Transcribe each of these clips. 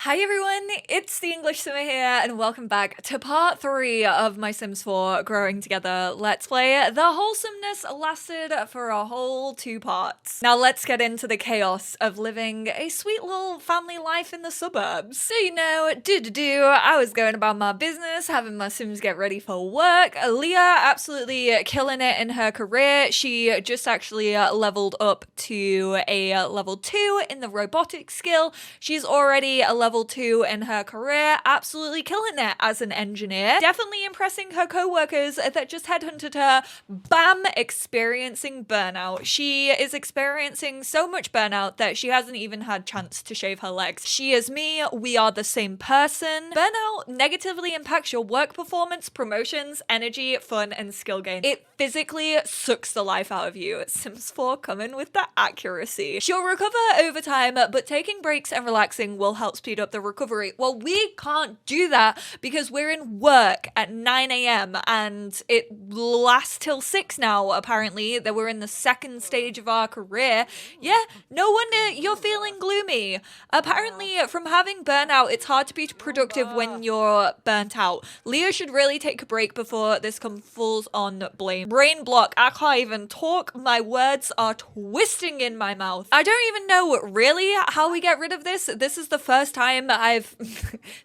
Hi everyone, it's the EnglishSimmer here, and welcome back to part 3 of my Sims 4 Growing Together Let's Play. The wholesomeness lasted for a whole 2 parts. Now let's get into the chaos of living a sweet little family life in the suburbs. So I was going about my business, having my Sims get ready for work. Leah absolutely killing it in her career. She just actually leveled up to a level 2 in the robotics skill. She's already a level 2 in her career, absolutely killing it as an engineer. Definitely impressing her co-workers that just headhunted her. Bam, experiencing burnout. She is experiencing so much burnout that she hasn't even had chance to shave her legs. She is me, we are the same person. Burnout negatively impacts your work performance, promotions, energy, fun, and skill gain. It physically sucks the life out of you. Sims 4 coming with the accuracy. She'll recover over time, but taking breaks and relaxing will help speed up the recovery. Well, we can't do that because we're in work at 9 a.m. and it lasts till 6 now, apparently, that we're in the second stage of our career. Yeah, no wonder you're feeling gloomy. Apparently, from having burnout, it's hard to be productive when you're burnt out. Leah should really take a break before this comes full on blame. Brain block. I can't even talk. My words are twisting in my mouth. I don't even know really how we get rid of this. This is the first time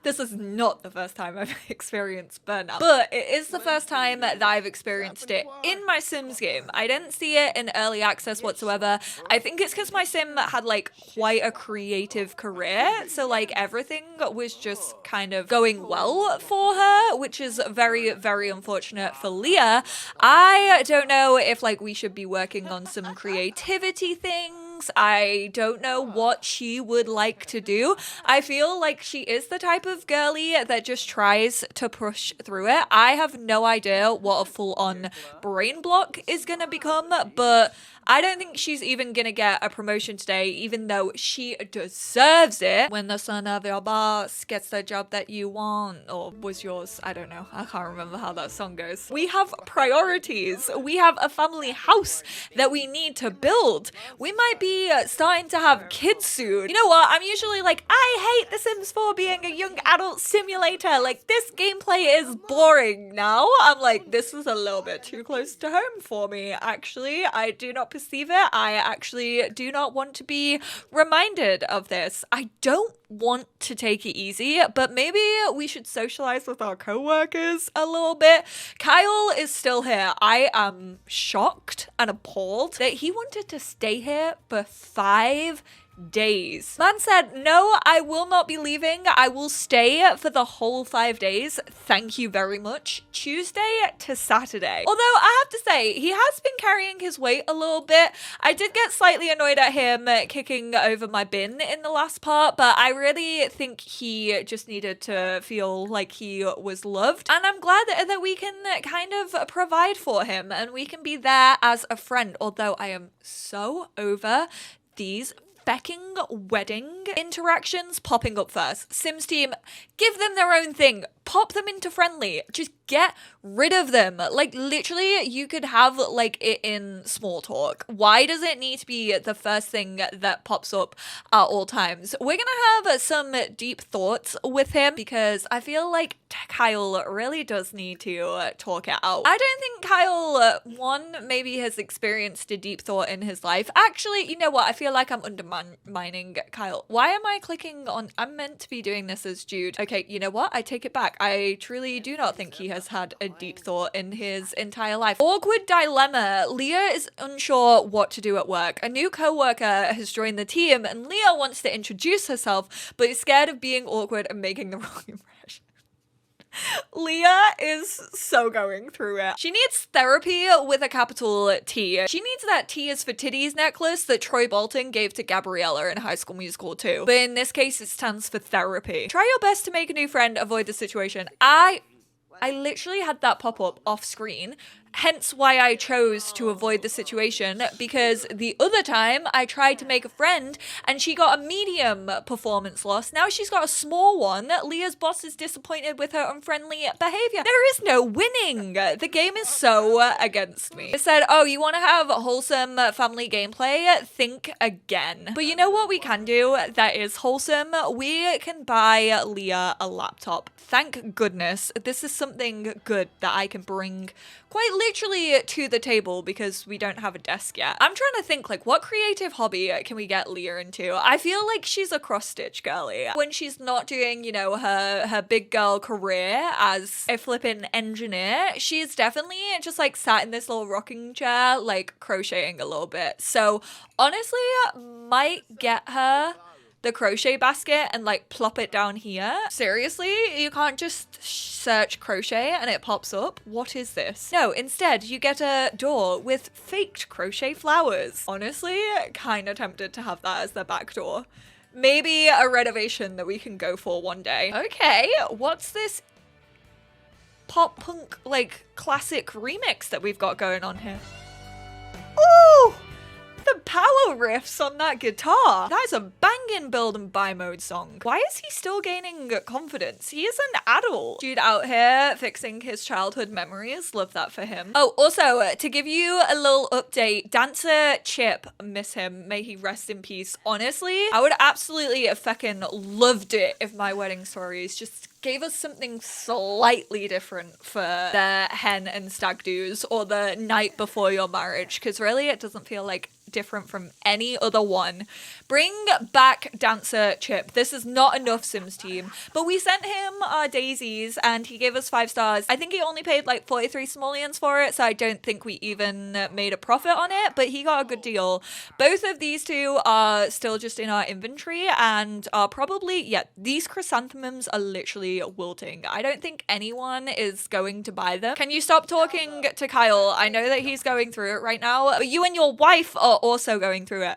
this is not the first time I've experienced burnout, but it is the first time that I've experienced it in my Sims game. I didn't see it in early access whatsoever. I think it's because my Sim had like quite a creative career, so like everything was just kind of going well for her, which is very, very unfortunate for Leah. I don't know if like we should be working on some creativity things. I don't know what she would like to do. I feel like she is the type of girly that just tries to push through it. I have no idea what a full-on brain block is gonna become, but I don't think she's even gonna get a promotion today, even though she deserves it. When the son of your boss gets the job that you want, or was yours, I don't know. I can't remember how that song goes. We have priorities. We have a family house that we need to build. We might be starting to have kids soon. You know what? I'm usually like, I hate The Sims 4 being a young adult simulator. Like, this gameplay is boring now. I'm like, this is a little bit too close to home for me, actually. I do not perceive it. I actually do not want to be reminded of this. I don't want to take it easy, but maybe we should socialize with our co-workers a little bit. Kyle is still here. I am shocked and appalled that he wanted to stay here for 5 days. Man said, no, I will not be leaving. I will stay for the whole 5 days. Thank you very much. Tuesday to Saturday. Although I have to say, he has been carrying his weight a little bit. I did get slightly annoyed at him kicking over my bin in the last part, but I really think he just needed to feel like he was loved. And I'm glad that we can kind of provide for him and we can be there as a friend. Although I am so over these fecking wedding interactions popping up first. Sims team, give them their own thing. Pop them into friendly. Just get rid of them. Like, literally, you could have, like, it in small talk. Why does it need to be the first thing that pops up at all times? We're gonna have some deep thoughts with him because I feel like Kyle really does need to talk it out. I don't think Kyle, one, maybe has experienced a deep thought in his life. Actually, you know what? I feel like I'm undermining Kyle. Why am I clicking on? I'm meant to be doing this as Jude. Okay, you know what? I take it back. I truly do not think he has had a deep thought in his entire life. Awkward dilemma. Leah is unsure what to do at work. A new co-worker has joined the team and Leah wants to introduce herself, but is scared of being awkward and making the wrong impression. Leah is so going through it. She needs therapy with a capital T. She needs that T is for titties necklace that Troy Bolton gave to Gabriella in High School Musical 2. But in this case, it stands for therapy. Try your best to make a new friend, avoid the situation. I literally had that pop up off screen Hence why I chose to avoid the situation, because the other time I tried to make a friend and she got a medium performance loss. Now she's got a small one. Leah's boss is disappointed with her unfriendly behavior. There is no winning. The game is so against me. It said, oh, you want to have wholesome family gameplay? Think again. But you know what we can do that is wholesome? We can buy Leah a laptop. Thank goodness. This is something good that I can bring quite literally to the table because we don't have a desk yet. I'm trying to think, like, what creative hobby can we get Leah into? I feel like she's a cross-stitch girly. When she's not doing, you know, her big girl career as a flippin' engineer, she's definitely just like sat in this little rocking chair, like crocheting a little bit. So honestly, might get her the crochet basket and like plop it down here. Seriously, you can't just search crochet and it pops up. What is this? No, instead you get a door with faked crochet flowers. Honestly, kind of tempted to have that as the back door. Maybe a renovation that we can go for one day. Okay, what's this pop punk like classic remix that we've got going on here? Ooh! The power riffs on that guitar. That is a banging build and buy mode song. Why is he still gaining confidence? He is an adult. Dude out here fixing his childhood memories. Love that for him. Oh, also to give you a little update, dancer Chip, miss him. May he rest in peace. Honestly, I would absolutely have fucking loved it if my wedding stories just gave us something slightly different for the hen and stag do's or the night before your marriage, because really it doesn't feel like different from any other one. Bring back dancer Chip. This is not enough, Sims team, but we sent him our daisies and he gave us 5 stars. I think he only paid like 43 simoleons for it, so I don't think we even made a profit on it, but he got a good deal. Both of these two are still just in our inventory and are probably, yeah, these chrysanthemums are literally wilting. I don't think anyone is going to buy them. Can you stop talking to Kyle? I know that he's going through it right now, but you and your wife are also going through it.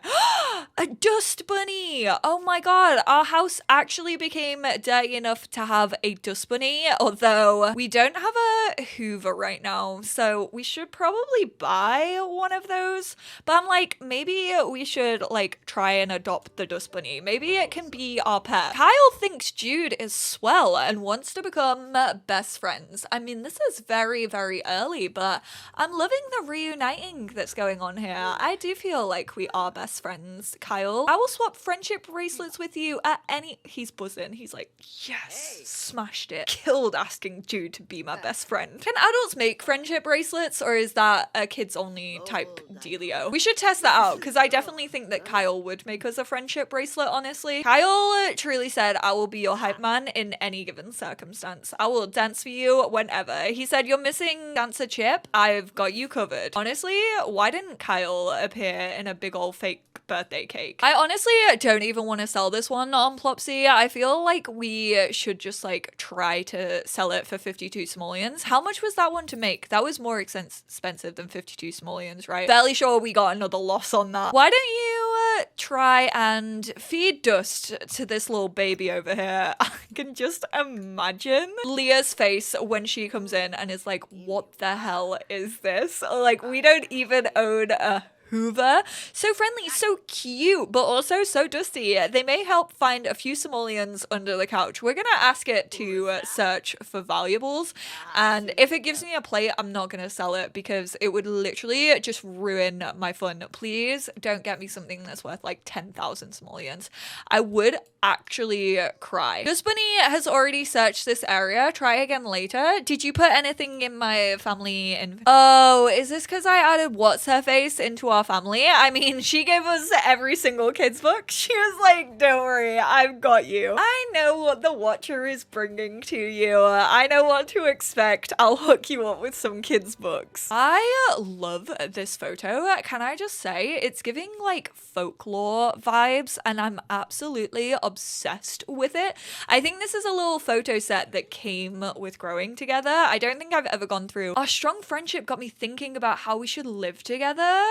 A dust bunny! Oh my god, our house actually became dirty enough to have a dust bunny, although we don't have a Hoover right now, so we should probably buy one of those. But I'm like, maybe we should like try and adopt the dust bunny. Maybe it can be our pet. Kyle thinks Jude is swell and wants to become best friends. I mean, this is very, very early, but I'm loving the reuniting that's going on here. I do feel like we are best friends, Kyle. I will swap friendship bracelets with you at any... He's buzzing. He's like, yes, smashed it. Killed asking Jude to be my best friend. Can adults make friendship bracelets, or is that a kids only type dealio? We should test that out, because I definitely think that Kyle would make us a friendship bracelet, honestly. Kyle truly said, I will be your hype man in any given circumstance. I will dance for you whenever. He said, you're missing dancer Chip. I've got you covered. Honestly, why didn't Kyle appear in a big old fake birthday cake? I honestly don't even want to sell this one on Plopsy. I feel like we should just like try to sell it for 52 simoleons. How much was that one to make? That was more expensive than 52 simoleons, right? Fairly sure we got another loss on that. Why don't you try and feed dust to this little baby over here? I can just imagine Leah's face when she comes in and is like, what the hell is this? Like, we don't even own a Hoover. So friendly, so cute, but also so dusty. They may help find a few simoleons under the couch. We're gonna ask it to search for valuables, and if it gives me a plate, I'm not gonna sell it because it would literally just ruin my fun. Please don't get me something that's worth like 10,000 simoleons. I would actually cry. Dust Bunny has already searched this area. Try again later. Did you put anything in my family? Oh, is this because I added what's her face into our family? I mean, she gave us every single kid's book. She was like, don't worry, I've got you. I know what the Watcher is bringing to you. I know what to expect. I'll hook you up with some kids' books. I love this photo. Can I just say, it's giving like folklore vibes, and I'm absolutely obsessed with it. I think this is a little photo set that came with growing together. I don't think I've ever gone through. Our strong friendship got me thinking about how we should live together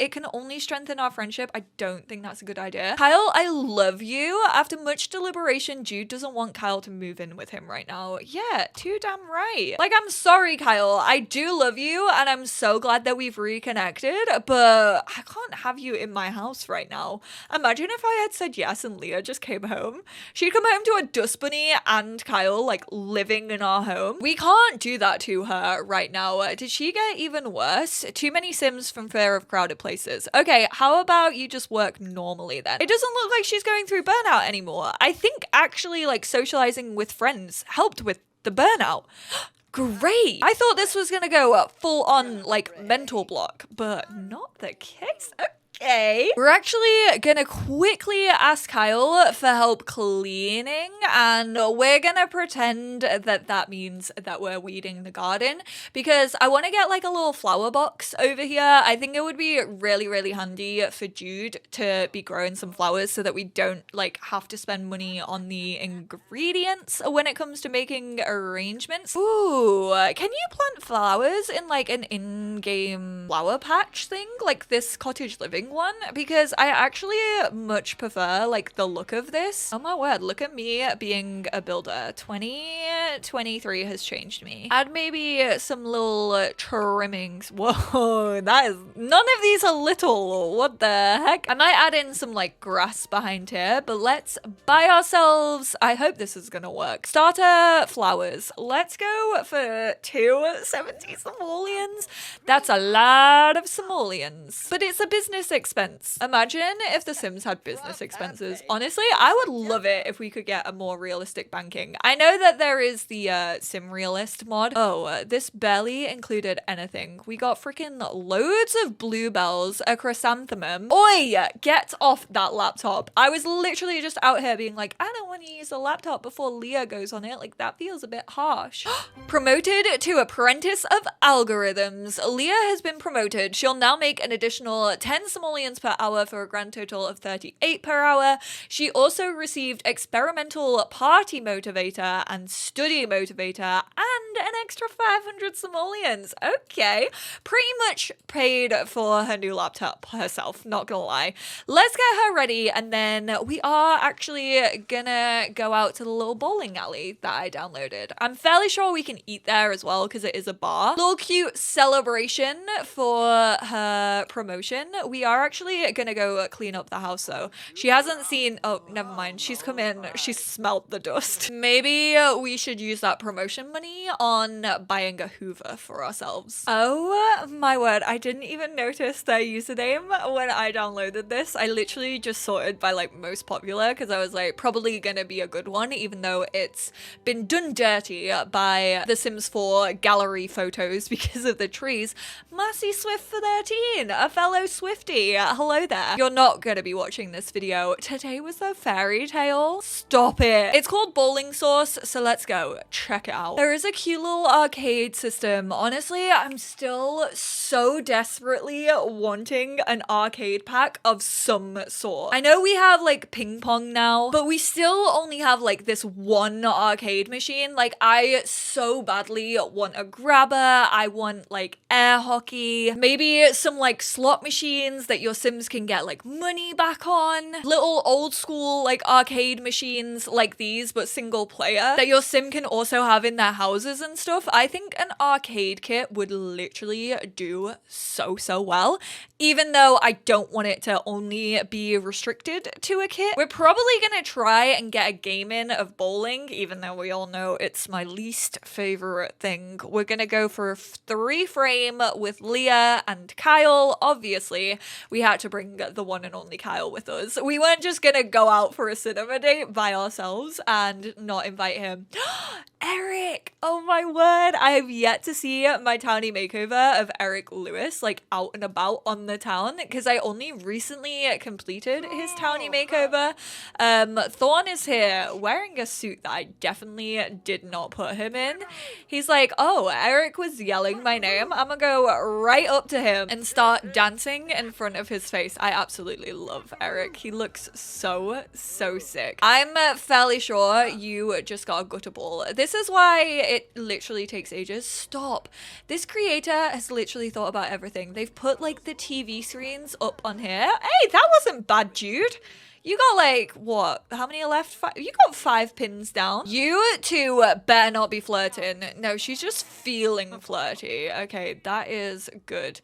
It can only strengthen our friendship. I don't think that's a good idea. Kyle, I love you. After much deliberation, Jude doesn't want Kyle to move in with him right now. Yeah, too damn right. Like, I'm sorry, Kyle. I do love you, and I'm so glad that we've reconnected, but I can't have you in my house right now. Imagine if I had said yes and Leah just came home. She'd come home to a dust bunny and Kyle, like, living in our home. We can't do that to her right now. Did she get even worse? Too many Sims from fear of crowded places. Okay, how about you just work normally then? It doesn't look like she's going through burnout anymore. I think actually, like, socializing with friends helped with the burnout. Great. I thought this was gonna go full on, like, mental block, but not the case. Okay. We're actually gonna quickly ask Kyle for help cleaning, and we're gonna pretend that that means that we're weeding the garden, because I want to get like a little flower box over here. I think it would be really, really handy for Jude to be growing some flowers so that we don't like have to spend money on the ingredients when it comes to making arrangements. Ooh, can you plant flowers in like an in-game flower patch thing, like this cottage living one? Because I actually much prefer like the look of this. Oh my word, look at me being a builder. 2023 has changed me. Add maybe some little trimmings. Whoa, that is, none of these are little. What the heck? I might add in some like grass behind here, but let's buy ourselves, I hope this is gonna work, starter flowers. Let's go for 270 simoleons. That's a lot of simoleons, but it's a business expense. Imagine if The Sims had business expenses. Honestly, I would love it if we could get a more realistic banking. I know that there is the Sim Realist mod. Oh, this barely included anything. We got freaking loads of bluebells, a chrysanthemum. Oi, get off that laptop. I was literally just out here being like, I don't want to use a laptop before Leah goes on it. Like, that feels a bit harsh. Promoted to Apprentice of Algorithms. Leah has been promoted. She'll now make an additional 10 simoleons per hour for a grand total of 38 per hour. She also received experimental party motivator and study motivator and an extra 500 simoleons. Okay, pretty much paid for her new laptop herself, not gonna lie. Let's get her ready, and then we are actually gonna go out to the little bowling alley that I downloaded. I'm fairly sure we can eat there as well because it is a bar. Little cute celebration for her promotion. We are actually gonna go clean up the house though. She hasn't seen, oh, never mind. She's come in, she smelled the dust. Maybe we should use that promotion money on buying a Hoover for ourselves. Oh my word, I didn't even notice their username when I downloaded this. I literally just sorted by like most popular because I was like probably gonna be a good one, even though it's been done dirty by The Sims 4 gallery photos because of the trees. Marcy Swift for 13, a fellow Swiftie. Hello there. You're not gonna be watching this video. Today was a fairy tale. Stop it. It's called Bowling Sauce, so let's go check it out. There is a cute little arcade system. Honestly, I'm still so desperately wanting an arcade pack of some sort. I know we have like ping pong now, but we still only have like this one arcade machine. Like, I so badly want a grabber. I want like air hockey, maybe some like slot machines that your Sims can get like money back on, little old school like arcade machines like these but single player that your Sim can also have in their houses and stuff. I think an arcade kit would literally do so well, even though I don't want it to only be restricted to a kit. We're probably gonna try and get a game in of bowling, even though we all know it's my least favorite thing. We're gonna go for 3 frame with Leah and Kyle. Obviously, we had to bring the one and only Kyle with us. We weren't just gonna go out for a cinema date by ourselves and not invite him. Eric! Oh my word! I have yet to see my townie makeover of Eric Lewis like out and about on the town because I only recently completed his townie makeover. Thorn is here wearing a suit that I definitely did not put him in. He's like, oh, Eric was yelling my name. I'm gonna go right up to him and start dancing in front of his face. I absolutely love Eric. He looks so sick. I'm fairly sure you just got a gutter ball. This This is why it literally takes ages. Stop. This creator has literally thought about everything. They've put like the TV screens up on here. Hey, that wasn't bad, dude. You got like, what? How many left? You got 5 pins down. You two better not be flirting. No, she's just feeling flirty. Okay, that is good.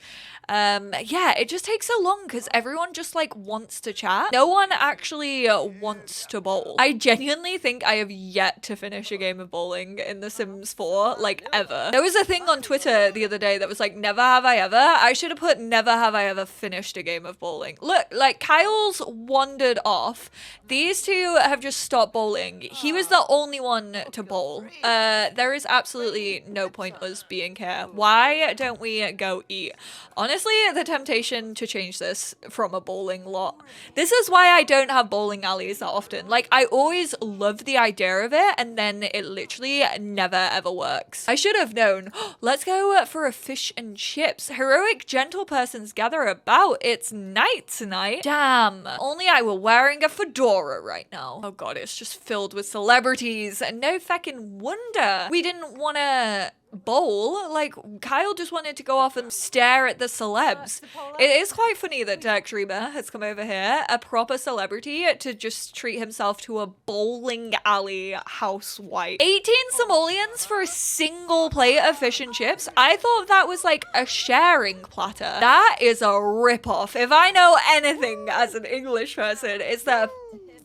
Yeah, it just takes so long because everyone just like wants to chat. No one actually wants to bowl. I genuinely think I have yet to finish a game of bowling in The Sims 4, like ever. There was a thing on Twitter the other day that was like, never have I ever. I should have put never have I ever finished a game of bowling. Look, like Kyle's wandered off. These two have just stopped bowling. He was the only one to bowl. There is absolutely no point us being here. Why don't we go eat? Honestly, the temptation to change this from a bowling lot. This is why I don't have bowling alleys that often. Like, I always loved the idea of it, and then it literally never ever works. I should have known. Let's go for a fish and chips. Heroic gentle persons gather about. It's night tonight. Damn. Only I were wearing a fedora right now. Oh god, it's just filled with celebrities. No feckin' wonder we didn't want to bowl. Like, Kyle just wanted to go off and stare at the celebs. It is quite funny that Dirk Dreamer has come over here, a proper celebrity, to just treat himself to a bowling alley housewife. 18 simoleons for a single plate of fish and chips? I thought that was like a sharing platter. That is a rip-off. If I know anything as an English person, it's that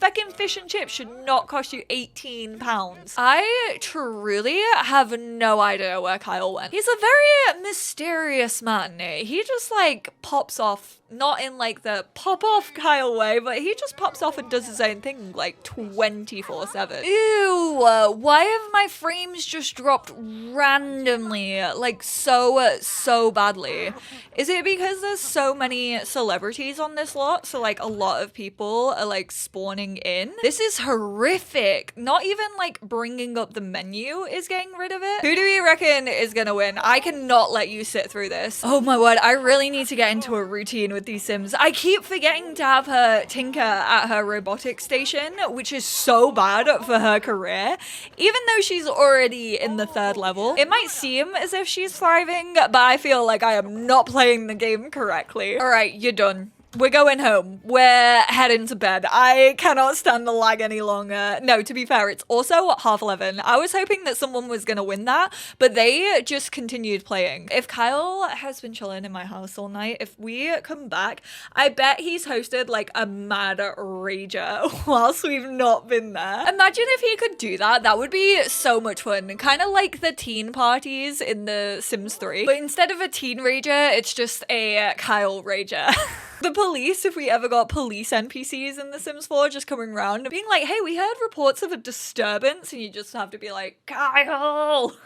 fucking fish and chips should not cost you £18. I truly have no idea where Kyle went. He's a very mysterious man. He just like pops off, not in like the pop off Kyle way, but he just pops off and does his own thing like 24/7. Ew, why have my frames just dropped randomly, like so badly? Is it because there's so many celebrities on this lot? So like a lot of people are like spawning in. This is horrific. Not even like bringing up the menu is getting rid of it. Who do we reckon is gonna win? I cannot let you sit through this. Oh my word, I really need to get into a routine with these Sims. I keep forgetting to have her tinker at her robotics station, which is so bad for her career. Even though she's already in the 3rd level, it might seem as if she's thriving, but I feel like I am not playing the game correctly. All right, you're done. We're going home. We're heading to bed. I cannot stand the lag any longer. No, to be fair, it's also 11:30. I was hoping that someone was gonna win that, but they just continued playing. If Kyle has been chilling in my house all night, if we come back, I bet he's hosted like a mad rager whilst we've not been there. Imagine if he could do that. That would be so much fun. Kind of like the teen parties in The Sims 3. But instead of a teen rager, it's just a Kyle rager. The police, if we ever got police NPCs in The Sims 4 just coming around and being like, hey, we heard reports of a disturbance, and you just have to be like, Kyle!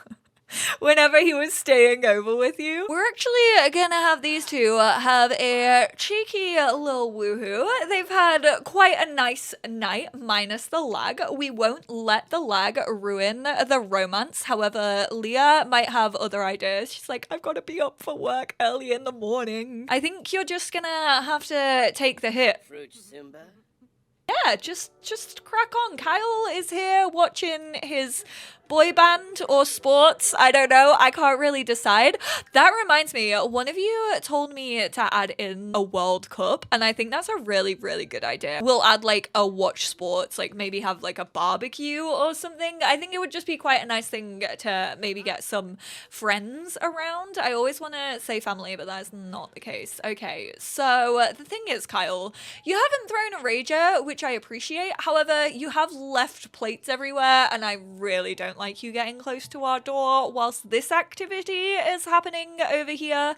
Whenever he was staying over with you. We're actually gonna have these two have a cheeky little woohoo. They've had quite a nice night, minus the lag. We won't let the lag ruin the romance. However, Leah might have other ideas. She's like, I've got to be up for work early in the morning. I think you're just gonna have to take the hit. Yeah, just crack on. Kyle is here watching his boy band or sports. I don't know. I can't really decide. That reminds me, one of you told me to add in a World Cup, and I think that's a really, really good idea. We'll add like a watch sports, like maybe have like a barbecue or something. I think it would just be quite a nice thing to maybe get some friends around. I always want to say family, but that's not the case. Okay, so the thing is, Kyle, you haven't thrown a rager, which I appreciate. However, you have left plates everywhere, and I really don't like you getting close to our door whilst this activity is happening over here.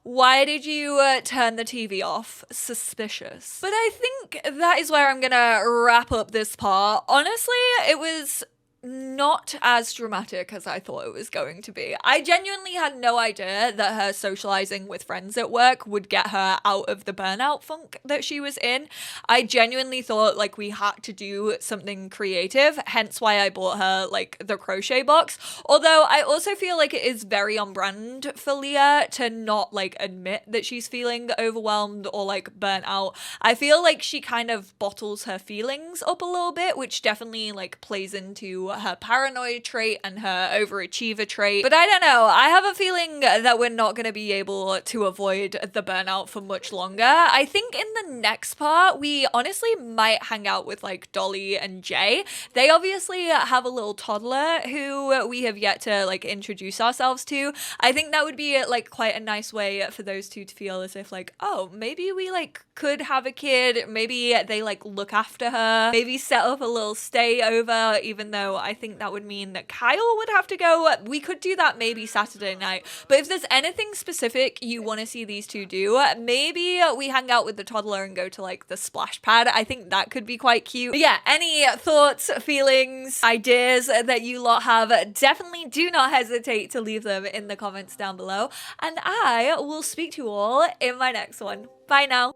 Why did you turn the TV off? Suspicious. But I think that is where I'm gonna wrap up this part. Honestly, it was not as dramatic as I thought it was going to be. I genuinely had no idea that her socializing with friends at work would get her out of the burnout funk that she was in. I genuinely thought like we had to do something creative, hence why I bought her like the crochet box. Although I also feel like it is very on brand for Leah to not like admit that she's feeling overwhelmed or like burnt out. I feel like she kind of bottles her feelings up a little bit, which definitely like plays into to her paranoid trait and her overachiever trait. But I don't know, I have a feeling that we're not going to be able to avoid the burnout for much longer. I think in the next part, we honestly might hang out with like Dolly and Jay. They obviously have a little toddler who we have yet to like introduce ourselves to. I think that would be like quite a nice way for those two to feel as if like, oh, maybe we like could have a kid. Maybe they like look after her, maybe set up a little stay over, even though I think that would mean that Kyle would have to go. We could do that maybe Saturday night. But if there's anything specific you want to see these two do, maybe we hang out with the toddler and go to like the splash pad. I think that could be quite cute. But yeah, any thoughts, feelings, ideas that you lot have, definitely do not hesitate to leave them in the comments down below. And I will speak to you all in my next one. Bye now.